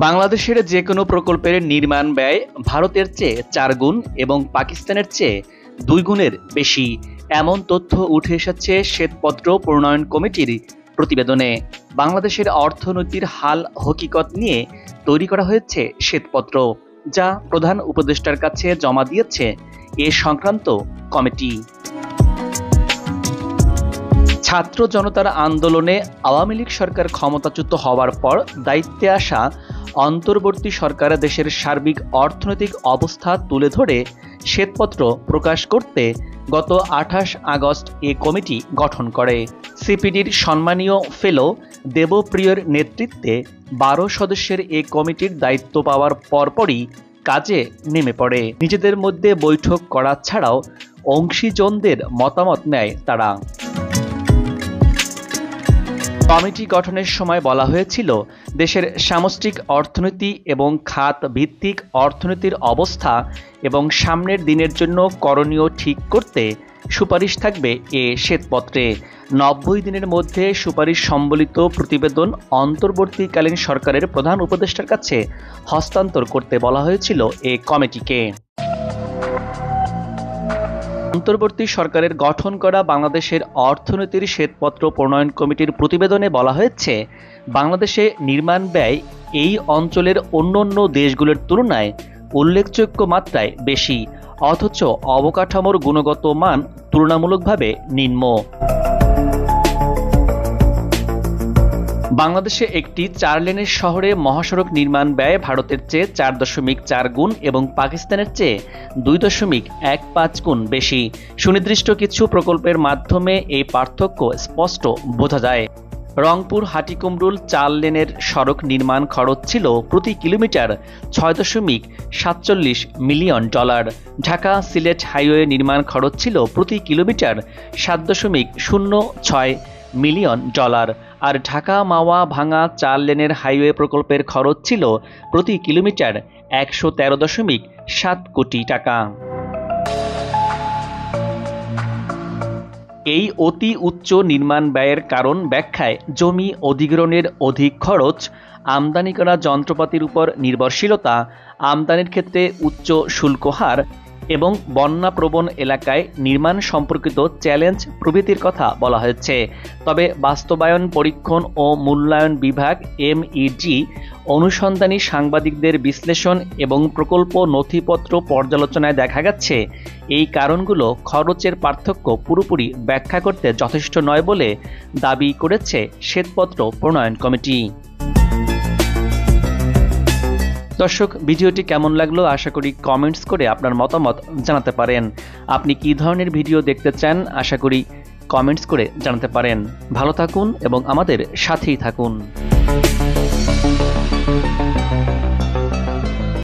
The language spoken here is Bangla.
বাংলাদেশের যে কোনো প্রকল্পের নির্মাণ ব্যয় ভারতের চেয়ে 4 গুণ এবং পাকিস্তানের চেয়ে 2 গুণের বেশি, এমন তথ্য উঠে এসেছে শ্বেতপত্র প্রণয়ন কমিটির প্রতিবেদনে। বাংলাদেশের অর্থনীতির হাল হকিকত নিয়ে তৈরি করা হয়েছে শ্বেতপত্র, যা প্রধান উপদেষ্টার কাছে জমা দিয়েছে এ সংক্রান্ত কমিটি। ছাত্র জনতার আন্দোলনে আওয়ামী লীগ সরকার ক্ষমতাচ্যুত হওয়ার পর দায়িত্বে আসা অন্তর্বর্তী সরকার দেশের সার্বিক অর্থনৈতিক অবস্থা তুলে ধরে শ্বেতপত্র প্রকাশ করতে গত 28 আগস্ট এ কমিটি গঠন করে। সিপিডির সম্মানীয় ফেলো দেবপ্রিয়র নেতৃত্বে 12 সদস্যের এ কমিটির দায়িত্ব পাওয়ার পরপরই কাজে নেমে পড়ে। নিজেদের মধ্যে বৈঠক করা ছাড়াও অংশীজনদের মতামত নেয় তারা। কমিটি গঠনের সময় বলা হয়েছিল, দেশের সামষ্টিক অর্থনীতি এবং খাত ভিত্তিক অর্থনীতির অবস্থা এবং সামনের দিনের জন্য করণীয় ঠিক করতে সুপারিশ থাকবে এ শ্বেতপত্রে। 90 দিনের মধ্যে সুপারিশ সম্বলিত প্রতিবেদন অন্তর্বর্তীকালীন সরকারের প্রধান উপদেষ্টার কাছে হস্তান্তর করতে বলা হয়েছিল এ কমিটিকে। অন্তর্বর্তী সরকারের গঠন করা বাংলাদেশের অর্থনীতির শ্বেতপত্র প্রণয়ন কমিটির প্রতিবেদনে বলা হয়েছে, বাংলাদেশে নির্মাণ ব্যয় এই অঞ্চলের অন্যান্য দেশগুলোর তুলনায় উল্লেখযোগ্য মাত্রায় বেশি, অথচ অবকাঠামোর গুণগত মান তুলনামূলকভাবে নিম্ন। বাংলাদেশে একটি 4 লেনের শহরে মহাসড়ক নির্মাণ ব্যয় ভারতের চেয়ে 4.4 গুণ এবং পাকিস্তানের চেয়ে 2.15 গুণ বেশি। সুনির্দিষ্ট কিছু প্রকল্পের মাধ্যমে এই পার্থক্য স্পষ্ট বোঝা যায়। রংপুর হাটিকুমরুল 4 লেনের সড়ক নির্মাণ খরচ ছিল প্রতি kilometre $6.47 million. Dhaka Sylhet highway নির্মাণ খরচ ছিল প্রতি কিলোমিটার $7.06 মিলিয়ন। আর ঢাকা মাওয়া ভাঙা 4 লেনের হাইওয়ে প্রকল্পের খরচ ছিল প্রতি কিলোমিটার $113.7 কোটি টাকা। এই অতি উচ্চ নির্মাণ ব্যয়ের কারণ ব্যাখ্যায় জমি অধিগ্রহণের অধিক খরচ, আমদানি করা যন্ত্রপাতির উপর নির্ভরশীলতা, আমদানির ক্ষেত্রে উচ্চ শুল্ক হার এবং বন্যাপ্রবণ এলাকায় নির্মাণ সম্পর্কিত চ্যালেঞ্জ প্রভৃতির কথা বলা হয়েছে। তবে বাস্তবায়ন পরীক্ষণ ও মূল্যায়ন বিভাগ MED অনুসন্ধানী সাংবাদিকদের বিশ্লেষণ এবং প্রকল্প নথিপত্র পর্যালোচনায় দেখা গেছে, এই কারণগুলো খরচের পার্থক্য পুরোপুরি ব্যাখ্যা করতে যথেষ্ট নয় বলে দাবি করেছে শ্বেতপত্র প্রণয়ন কমিটি। দর্শক, ভিডিওটি কেমন লাগলো আশা করি কমেন্টস করে আপনার মতামত জানাতে পারেন। আপনি কী ধরনের ভিডিও দেখতে চান আশা করি কমেন্টস করে জানাতে পারেন। ভালো থাকুন এবং আমাদের সাথেই থাকুন।